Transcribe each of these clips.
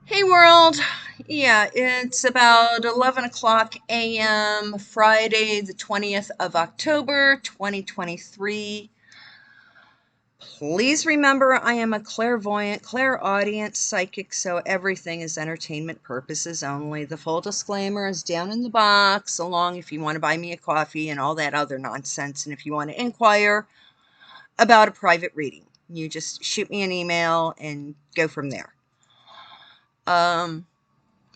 Hey world. Yeah, it's about 11 o'clock a.m. Friday, the 20th of October, 2023. Please remember I am a clairvoyant, clairaudient psychic, so everything is entertainment purposes only. The full disclaimer is down in the box, along if you want to buy me a coffee and all that other nonsense. And if you want to inquire about a private reading, you just shoot me an email and go from there. Um,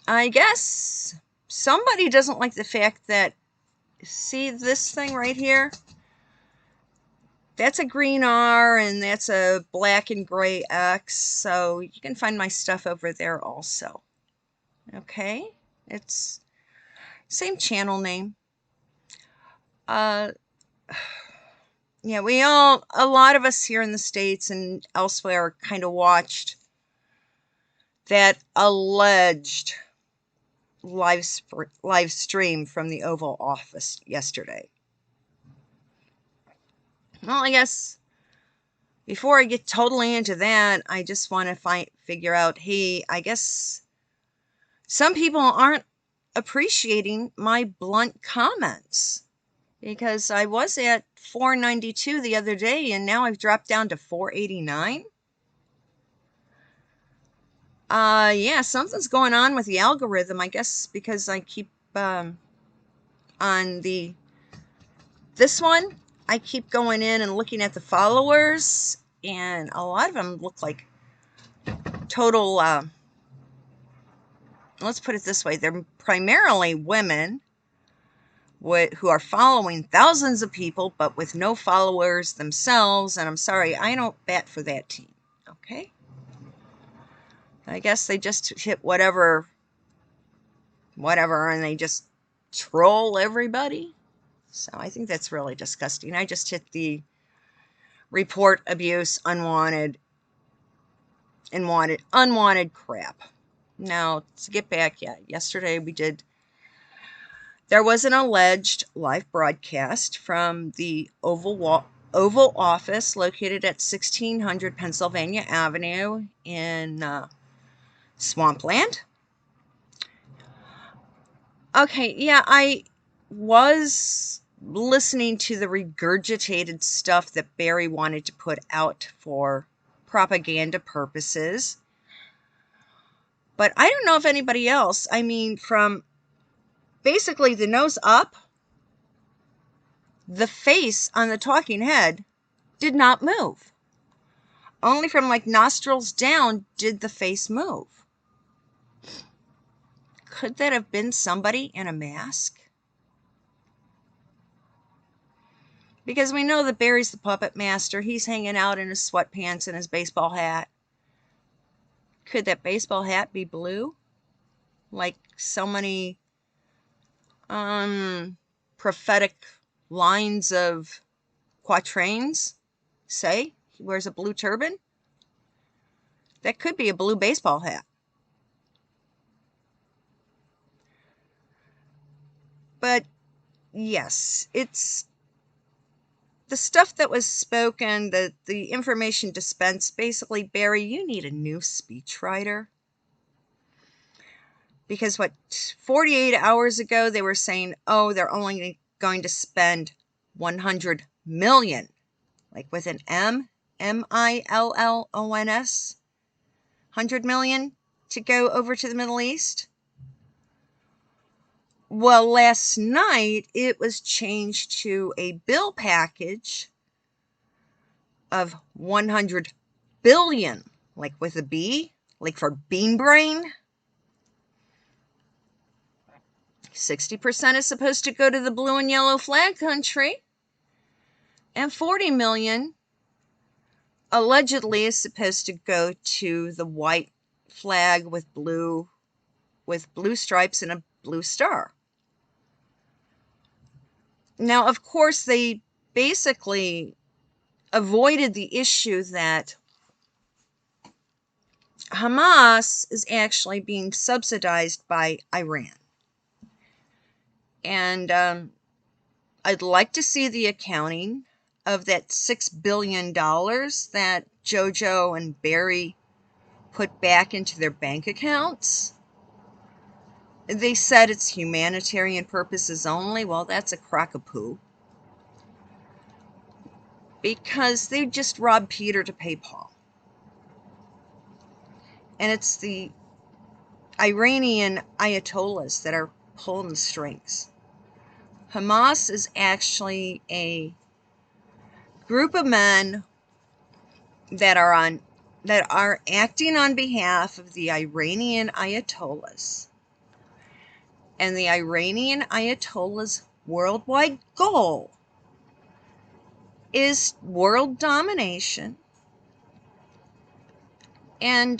I guess somebody doesn't like the fact that, see this thing right here? That's a green R and that's a black and gray X. So you can find my stuff over there also. Okay? It's same channel name. Uh, yeah, a lot of us here in the States and elsewhere kind of watched that alleged live stream from the Oval Office yesterday. Well, I guess before I get totally into that, I just want to figure out, hey, I guess some people aren't appreciating my blunt comments because I was at 492 the other day and now I've dropped down to 489. Yeah, something's going on with the algorithm, I guess, because I keep on this one, I keep going in and looking at the followers, and a lot of them look like total, let's put it this way, they're primarily women who are following thousands of people, but with no followers themselves, and I'm sorry, I don't bat for that team, okay? I guess they just hit whatever, and they just troll everybody. So I think that's really disgusting. I just hit the report abuse, unwanted crap. Now, to get back, yesterday there was an alleged live broadcast from the Oval Office located at 1600 Pennsylvania Avenue in Swampland. Okay, yeah, I was listening to the regurgitated stuff that Barry wanted to put out for propaganda purposes. But I don't know if anybody else, I mean, from basically the nose up, the face on the talking head did not move. Only from like nostrils down did the face move. Could that have been somebody in a mask? Because we know that Barry's the puppet master. He's hanging out in his sweatpants and his baseball hat. Could that baseball hat be blue? Like so many prophetic lines of quatrains say? He wears a blue turban? That could be a blue baseball hat. But yes, it's the stuff that was spoken, the information dispensed. Basically, Barry, you need a new speechwriter. Because 48 hours ago, they were saying, oh, they're only going to spend 100 million, like with an M, Millons, 100 million to go over to the Middle East. Well, last night it was changed to a bill package of 100 billion, like with a B, like for bean brain. 60% is supposed to go to the blue and yellow flag country, and 40 million allegedly is supposed to go to the white flag with blue stripes and a blue star. Now, of course, they basically avoided the issue that Hamas is actually being subsidized by Iran. And I'd like to see the accounting of that $6 billion that Jojo and Barry put back into their bank accounts. They said it's humanitarian purposes only. Well, that's a crock of poo. Because they just robbed Peter to pay Paul. And it's the Iranian Ayatollahs that are pulling the strings. Hamas is actually a group of men that are acting on behalf of the Iranian Ayatollahs. And the Iranian Ayatollahs' worldwide goal is world domination. And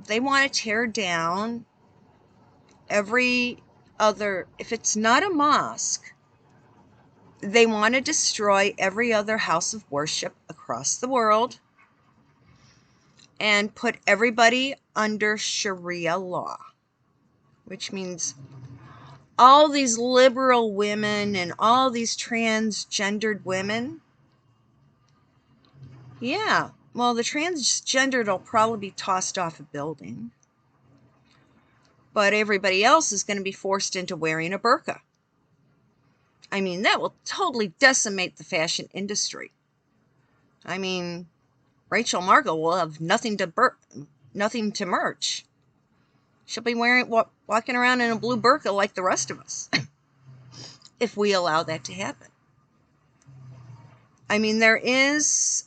they want to tear down every other, if it's not a mosque, they want to destroy every other house of worship across the world and put everybody under Sharia law, which means all these liberal women and all these transgendered women. Yeah, well, the transgendered will probably be tossed off a building. But everybody else is going to be forced into wearing a burqa. I mean, that will totally decimate the fashion industry. I mean, Rachel Margot will have nothing to merch. She'll be walking around in a blue burqa like the rest of us, if we allow that to happen. I mean, there is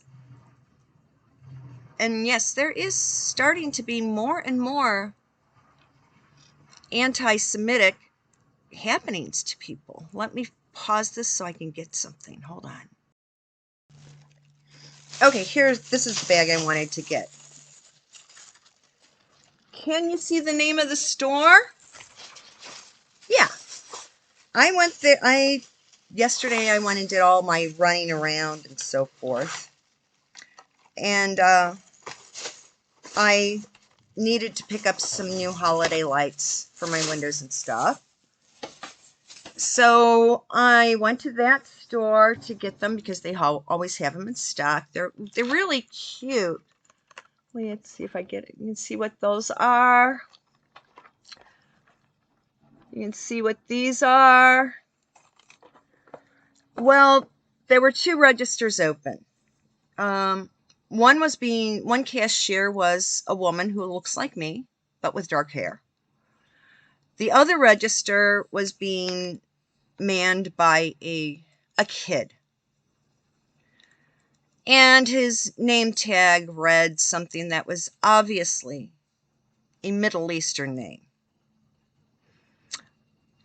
starting to be more and more anti-Semitic happenings to people. Let me pause this so I can get something. Hold on. Okay, this is the bag I wanted to get. Can you see the name of the store? Yeah. I went there. Yesterday I went and did all my running around and so forth. And I needed to pick up some new holiday lights for my windows and stuff. So I went to that store to get them because they always have them in stock. They're really cute. Let's see if I get it. You can see what those are. You can see what these are. Well, there were 2 registers open. One cashier was a woman who looks like me, but with dark hair. The other register was being manned by a kid. And his name tag read something that was obviously a Middle Eastern name.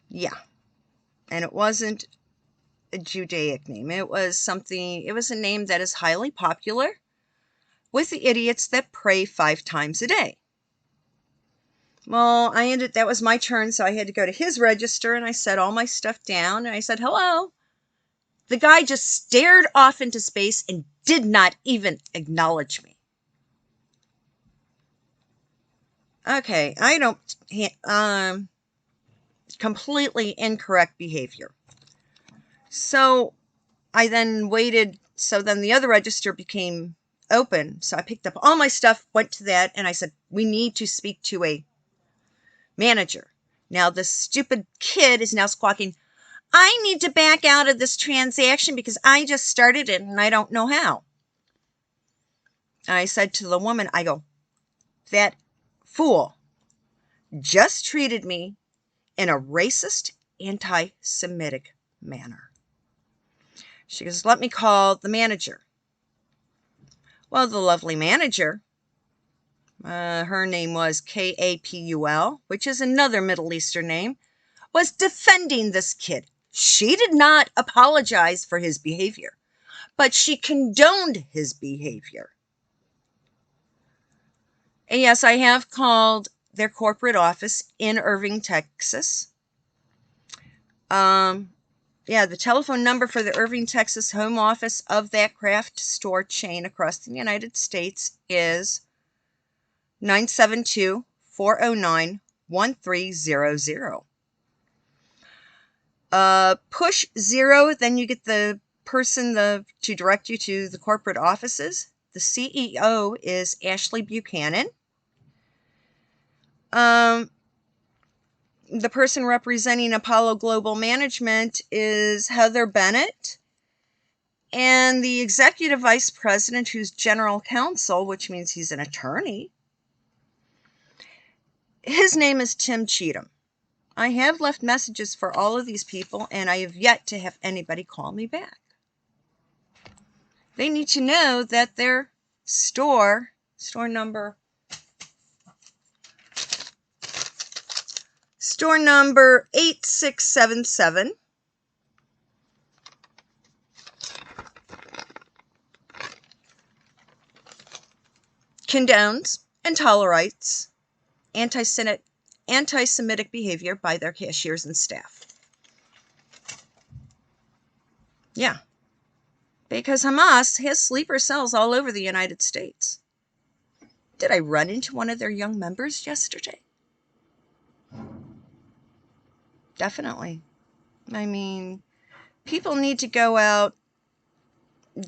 Yeah. And it wasn't a Judaic name. It was a name that is highly popular with the idiots that pray 5 times a day. Well, that was my turn, so I had to go to his register, and I set all my stuff down, and I said, hello. The guy just stared off into space and did not even acknowledge me. Okay, completely incorrect behavior. So I then waited, so then the other register became open, so I picked up all my stuff, went to that, and I said, we need to speak to a manager. Now, this stupid kid is now squawking, I need to back out of this transaction because I just started it and I don't know how. And I said to the woman, I go, that fool just treated me in a racist, anti-Semitic manner. She goes, let me call the manager. Well, the lovely manager, her name was Kapul, which is another Middle Eastern name, was defending this kid. She did not apologize for his behavior, but she condoned his behavior. And yes, I have called their corporate office in Irving, Texas. The telephone number for the Irving, Texas home office of that craft store chain across the United States is 972-409-1300. Push 0, then you get the person to direct you to the corporate offices. The CEO is Ashley Buchanan. The person representing Apollo Global Management is Heather Bennett. And the executive vice president, who's general counsel, which means he's an attorney, his name is Tim Cheatham. I have left messages for all of these people, and I have yet to have anybody call me back. They need to know that their store number 8677, condones and tolerates anti-Semitic behavior by their cashiers and staff. Yeah, because Hamas has sleeper cells all over the United States. Did I run into one of their young members yesterday? Definitely. I mean, people need to go out,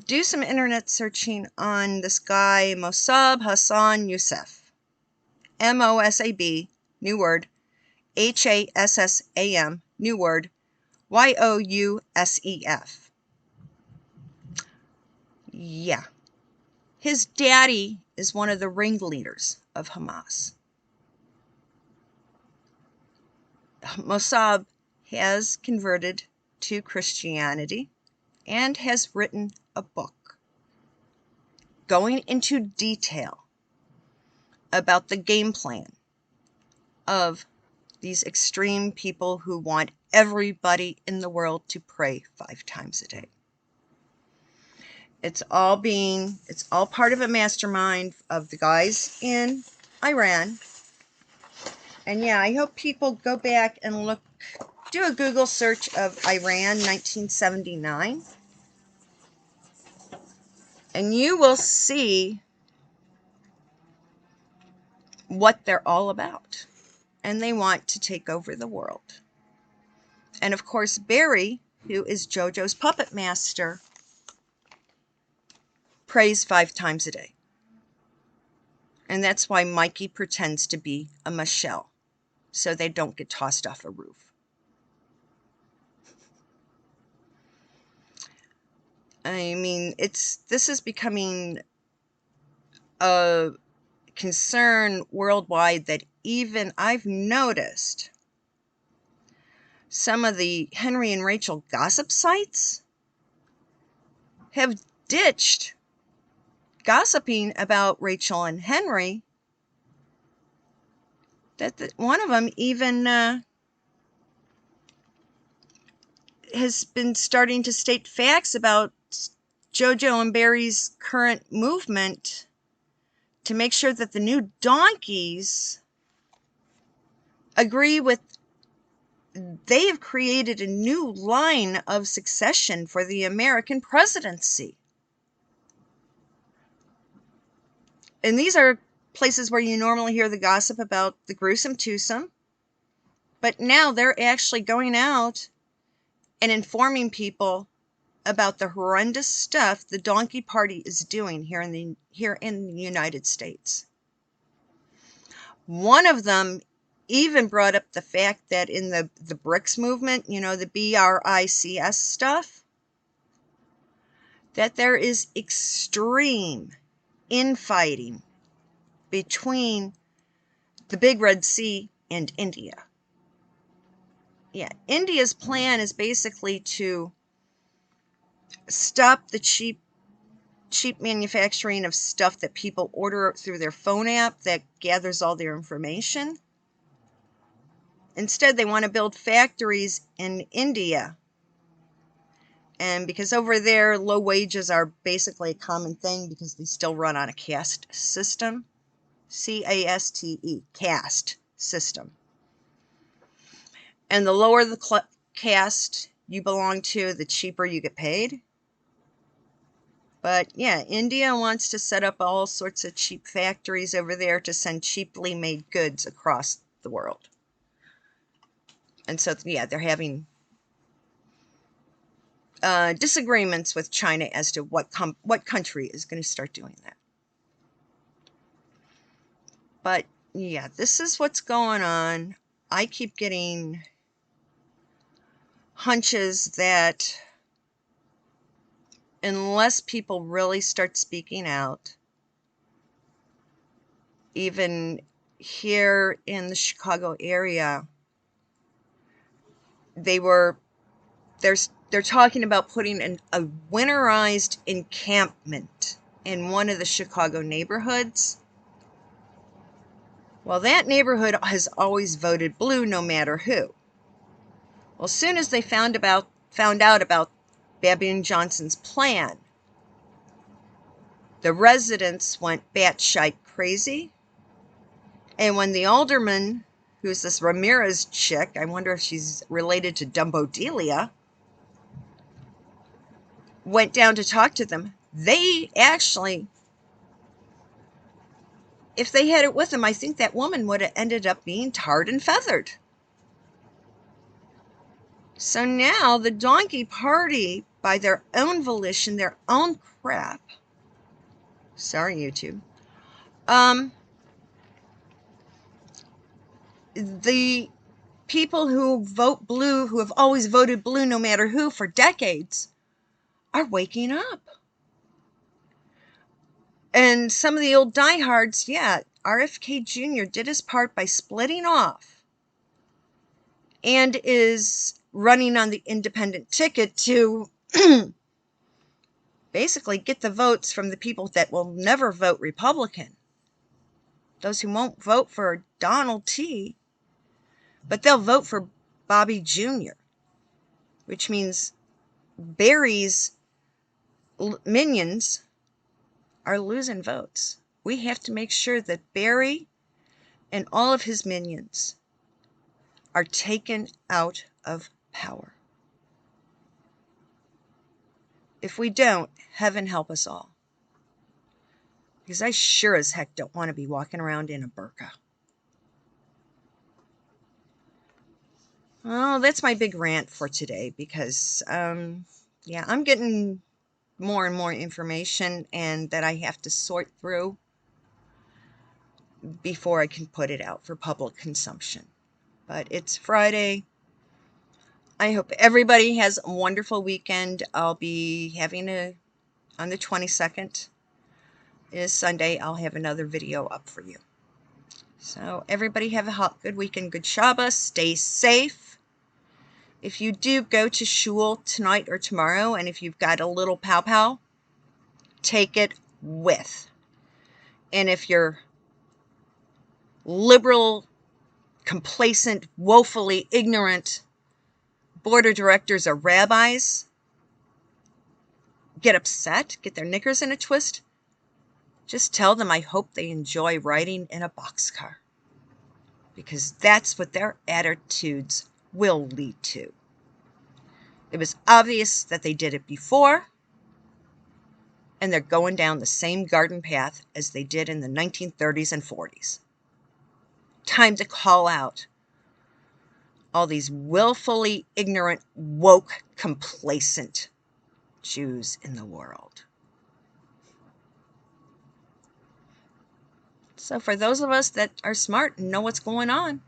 do some internet searching on this guy, Mossab Hassan Youssef. M-O-S-A-B, new word, H-A-S-S-A-M, new word, Y-O-U-S-E-F. Yeah. His daddy is one of the ringleaders of Hamas. Mossab has converted to Christianity and has written a book going into detail about the game plan of these extreme people who want everybody in the world to pray 5 times a day. It's all part of a mastermind of the guys in Iran. And yeah, I hope people go back and look, do a Google search of Iran 1979. And you will see what they're all about. And they want to take over the world. And of course, Barry, who is Jojo's puppet master, prays 5 times a day. And that's why Mikey pretends to be a Michelle, so they don't get tossed off a roof. I mean, this is becoming a concern worldwide that even I've noticed some of the Henry and Rachel gossip sites have ditched gossiping about Rachel and Henry. That one of them even has been starting to state facts about Jojo and Barry's current movement to make sure that the new donkeys agree with. They have created a new line of succession for the American presidency. And these are places where you normally hear the gossip about the gruesome twosome. But now they're actually going out and informing people about the horrendous stuff the donkey party is doing here in the United States. One of them even brought up the fact that in the BRICS movement, you know, the BRICS stuff, that there is extreme infighting between the Big Red Sea and India. Yeah, India's plan is basically to stop the cheap manufacturing of stuff that people order through their phone app that gathers all their information. Instead, they want to build factories in India. And because over there, low wages are basically a common thing because they still run on a caste system. C-A-S-T-E, caste system. And the lower the caste you belong to, the cheaper you get paid. But yeah, India wants to set up all sorts of cheap factories over there to send cheaply made goods across the world. And so, yeah, they're having disagreements with China as to what country is going to start doing that. But Yeah, this is what's going on. I keep getting hunches that unless people really start speaking out, even here in the Chicago area, they're talking about putting a winterized encampment in one of the Chicago neighborhoods. Well, that neighborhood has always voted blue no matter who. Well, as soon as they found out about Babine Johnson's plan, the residents went batshite crazy. And when the alderman, who's this Ramirez chick, I wonder if she's related to Dumbo Delia, went down to talk to them, they actually, if they had it with them, I think that woman would have ended up being tarred and feathered. So now the donkey party, by their own volition, their own crap, sorry YouTube, the people who vote blue, who have always voted blue no matter who for decades, are waking up. And some of the old diehards, yeah, RFK Jr. did his part by splitting off and is running on the independent ticket to basically get the votes from the people that will never vote Republican. Those who won't vote for Donald T., but they'll vote for Bobby Jr., which means Barry's minions are losing votes. We have to make sure that Barry and all of his minions are taken out of power. If we don't, heaven help us all. Because I sure as heck don't want to be walking around in a burqa. Well, that's my big rant for today because, yeah, I'm getting more and more information and that I have to sort through before I can put it out for public consumption. But it's Friday. I hope everybody has a wonderful weekend. I'll be having on the 22nd is Sunday, I'll have another video up for you. So everybody have a good weekend, good Shabbos, stay safe. If you do go to shul tonight or tomorrow, and if you've got a little pow-pow, take it with. And if you're liberal, complacent, woefully ignorant board of directors or rabbis get upset, get their knickers in a twist, just tell them I hope they enjoy riding in a boxcar. Because that's what their attitudes will lead to. It was obvious that they did it before, and they're going down the same garden path as they did in the 1930s and 40s. Time to call out all these willfully ignorant, woke, complacent Jews in the world. So for those of us that are smart and know what's going on,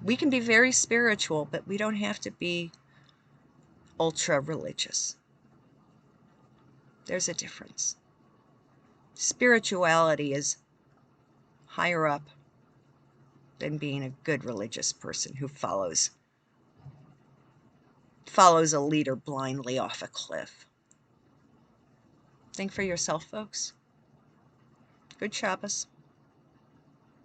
we can be very spiritual, but we don't have to be ultra religious. There's a difference. Spirituality is higher up than being a good religious person who follows a leader blindly off a cliff. Think for yourself, folks. Good Shabbos.